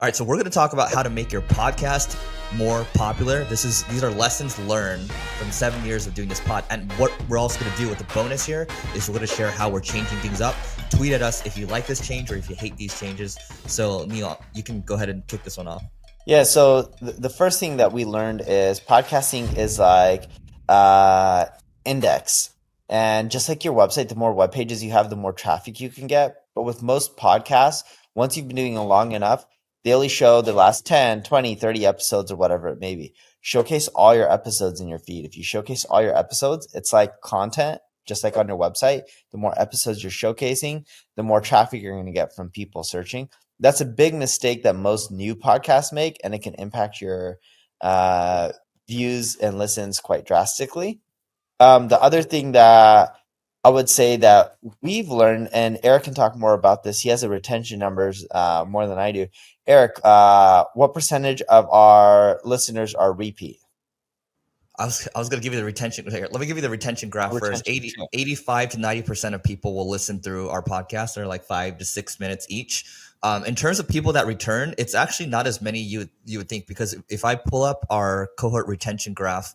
All right, so we're going to talk about how to make your podcast more popular. These are lessons learned from 7 years of doing this pod. And what we're also going to do with the bonus here is we're going to share how we're changing things up. Tweet at us if you like this change or if you hate these changes. So Neil, you can go ahead and kick this one off. Yeah, so the first thing that we learned is podcasting is like index. And just like your website, the more web pages you have, the more traffic you can get. But with most podcasts, once you've been doing it long enough, they only show the last 10, 20, 30 episodes or whatever it may be. Showcase all your episodes in your feed. If you showcase all your episodes, it's like content, just like on your website. The more episodes you're showcasing, the more traffic you're going to get from people searching. That's a big mistake that most new podcasts make, and it can impact your uh, views and listens quite drastically. The other thing that I would say that we've learned, and Eric can talk more about this. He has the retention numbers more than I do. Eric, what percentage of our listeners are repeat? I was going to give you the retention. Let me give you the retention graph first. Retention, sure. 85 to 90% of people will listen through our podcast. They're like 5 to 6 minutes each. In terms of people that return, it's actually not as many you would think, because if I pull up our cohort retention graph,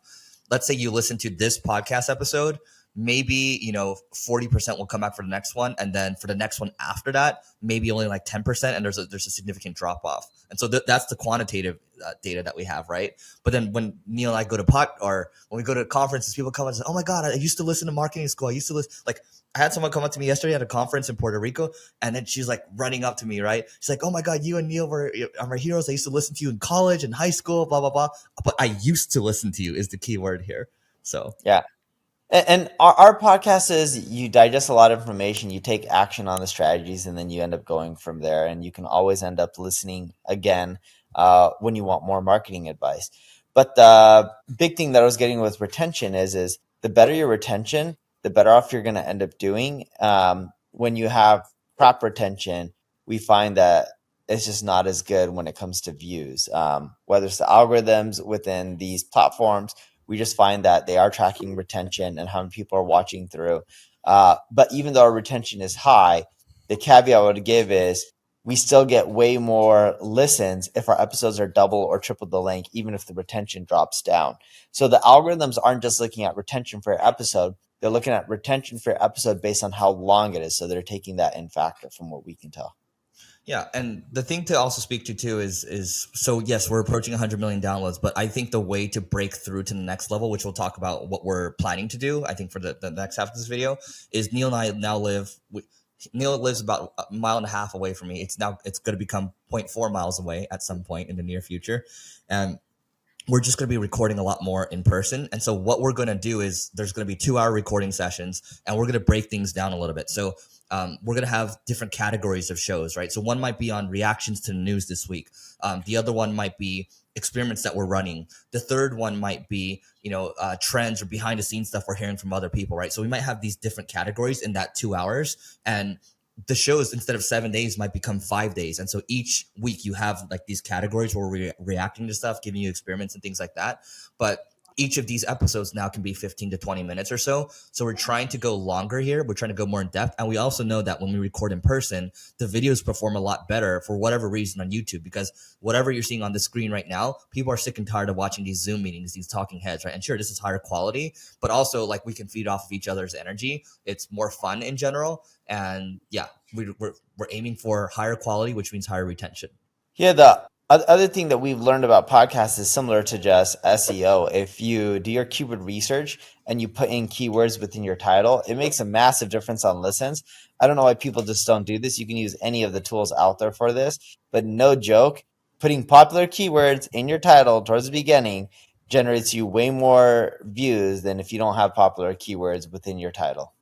let's say you listen to this podcast episode, maybe 40% will come back for the next one, and then for the next one after that, maybe only like 10%, and there's a significant drop off. And so that's the quantitative data that we have, right? But then when Neil and I go to or when we go to conferences, people come and say, "Oh my God, I used to listen to marketing school. I used to listen." Like, I had someone come up to me yesterday at a conference in Puerto Rico, and then she's like running up to me, right? She's like, "Oh my God, you and Neil are my heroes. I used to listen to you in college and high school, blah blah blah." But I used to listen to you is the key word here. So Yeah. And our podcast is you digest a lot of information, you take action on the strategies, and then you end up going from there. And you can always end up listening again when you want more marketing advice. But the big thing that I was getting with retention is the better your retention, the better off you're going to end up doing. When you have crap retention, we find that it's just not as good when it comes to views. Whether it's the algorithms within these platforms, we just find that they are tracking retention and how many people are watching through. But even though our retention is high, the caveat I would give is we still get way more listens if our episodes are double or triple the length, even if the retention drops down. So the algorithms aren't just looking at retention for your episode, they're looking at retention for your episode based on how long it is. So they're taking that in factor from what we can tell. yeah, and the thing to also speak to too is so yes, we're approaching 100 million downloads, but I think the way to break through to the next level, which we'll talk about what we're planning to do, I think for the next half of this video, is Neil and I now Neil lives about a mile and a half away from me. It's going to become 0.4 miles away at some point in the near future, and we're just going to be recording a lot more in person. And so what we're going to do is there's going to be 2-hour recording sessions, and we're going to break things down a little bit. So we're going to have different categories of shows, right? So one might be on reactions to the news this week. The other one might be experiments that we're running. The third one might be, trends or behind the scenes stuff we're hearing from other people, right? So we might have these different categories in that 2 hours, and the shows, instead of 7 days, might become 5 days. And so each week you have like these categories where we're reacting to stuff, giving you experiments and things like that. But each of these episodes now can be 15 to 20 minutes or so. So we're trying to go longer here. We're trying to go more in depth. And we also know that when we record in person, the videos perform a lot better for whatever reason on YouTube, because whatever you're seeing on the screen right now, people are sick and tired of watching these Zoom meetings, these talking heads, right? And sure, this is higher quality, but also like we can feed off of each other's energy. It's more fun in general. And yeah, we're aiming for higher quality, which means higher retention. Yeah, the other thing that we've learned about podcasts is similar to just SEO. If you do your keyword research and you put in keywords within your title, it makes a massive difference on listens. I don't know why people just don't do this. You can use any of the tools out there for this, but no joke, putting popular keywords in your title towards the beginning generates you way more views than if you don't have popular keywords within your title.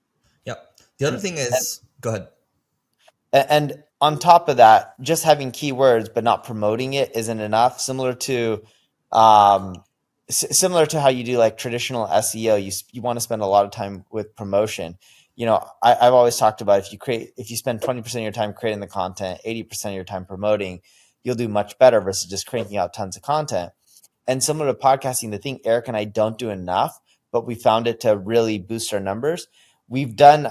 Yep. The other thing is, go ahead. And on top of that, just having keywords but not promoting it isn't enough. Um, Similar to how you do like traditional SEO, you want to spend a lot of time with promotion. I've always talked about if you spend 20% of your time creating the content, 80% of your time promoting, you'll do much better versus just cranking out tons of content. And similar to podcasting, the thing Eric and I don't do enough, but we found it to really boost our numbers. We've done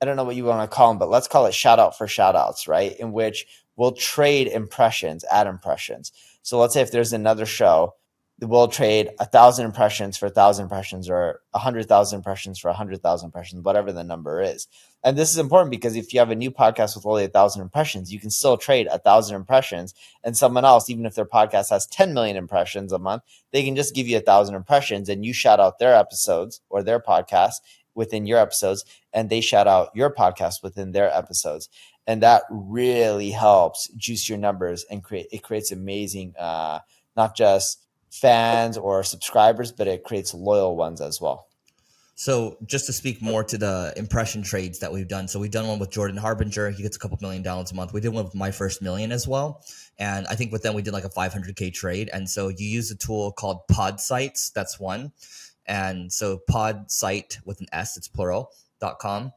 I don't know what you want to call them, but let's call it shout out for shout outs, right? In which we'll trade impressions, ad impressions. So let's say if there's another show, we'll trade 1,000 impressions for 1,000 impressions, or 100,000 impressions for 100,000 impressions, whatever the number is. And this is important because if you have a new podcast with only 1,000 impressions, you can still trade 1,000 impressions, and someone else, even if their podcast has 10 million impressions a month, they can just give you 1,000 impressions, and you shout out their episodes or their podcast within your episodes, and they shout out your podcast within their episodes. And that really helps juice your numbers and creates amazing, not just fans or subscribers, but it creates loyal ones as well. So just to speak more to the impression trades that we've done. So we've done one with Jordan Harbinger. He gets a couple million downloads a month. We did one with My First Million as well. And I think with them, we did like a 500K trade. And so you use a tool called Pod Sites. That's one. And so Pod Site with an S, it's plural.com.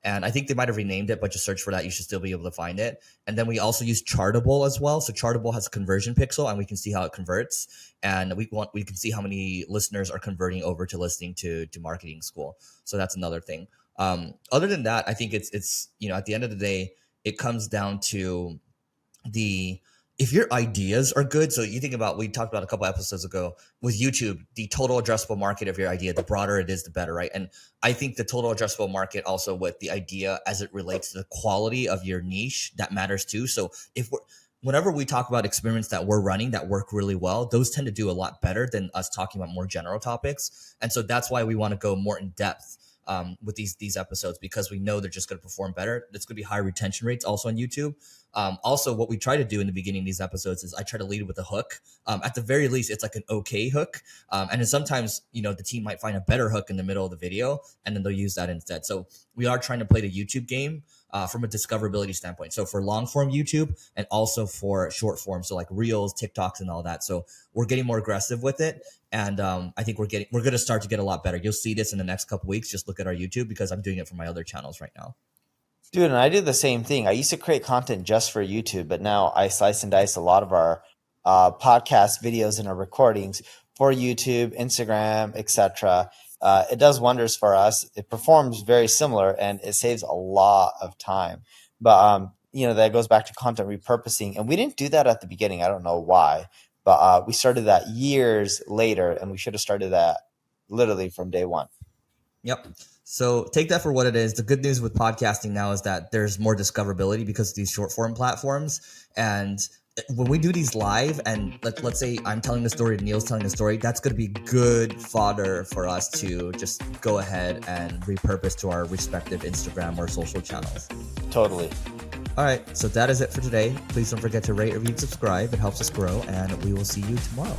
And I think they might have renamed it, but just search for that. You should still be able to find it. And then we also use Chartable as well. So Chartable has a conversion pixel, and we can see how it converts. And we can see how many listeners are converting over to listening to marketing school. So that's another thing. Other than that, I think it's at the end of the day, it comes down to if your ideas are good. So you think about, we talked about a couple episodes ago with YouTube, the total addressable market of your idea, the broader it is, the better, right? And I think the total addressable market also with the idea as it relates to the quality of your niche, that matters too. So whenever we talk about experiments that we're running that work really well, those tend to do a lot better than us talking about more general topics. And so that's why we want to go more in depth with these episodes, because we know they're just going to perform better. It's going to be high retention rates also on YouTube. Also, what we try to do in the beginning of these episodes is I try to lead with a hook. At the very least, it's like an okay hook. And then sometimes, the team might find a better hook in the middle of the video, and then they'll use that instead. So we are trying to play the YouTube game from a discoverability standpoint. So for long form YouTube and also for short form. So like Reels, TikToks, and all that. So we're getting more aggressive with it. And I think we're going to start to get a lot better. You'll see this in the next couple weeks. Just look at our YouTube, because I'm doing it for my other channels right now. Dude, and I do the same thing. I used to create content just for YouTube, but now I slice and dice a lot of our podcast videos and our recordings for YouTube, Instagram, etc. It does wonders for us. It performs very similar, and it saves a lot of time. But that goes back to content repurposing, and we didn't do that at the beginning. I don't know why, but we started that years later, and we should have started that literally from day one. Yep. So take that for what it is. The good news with podcasting now is that there's more discoverability because of these short form platforms. And when we do these live, and let's say I'm telling the story, Neil's telling the story, that's going to be good fodder for us to just go ahead and repurpose to our respective Instagram or social channels. Totally. All right. So that is it for today. Please don't forget to rate, review, and subscribe. It helps us grow, and we will see you tomorrow.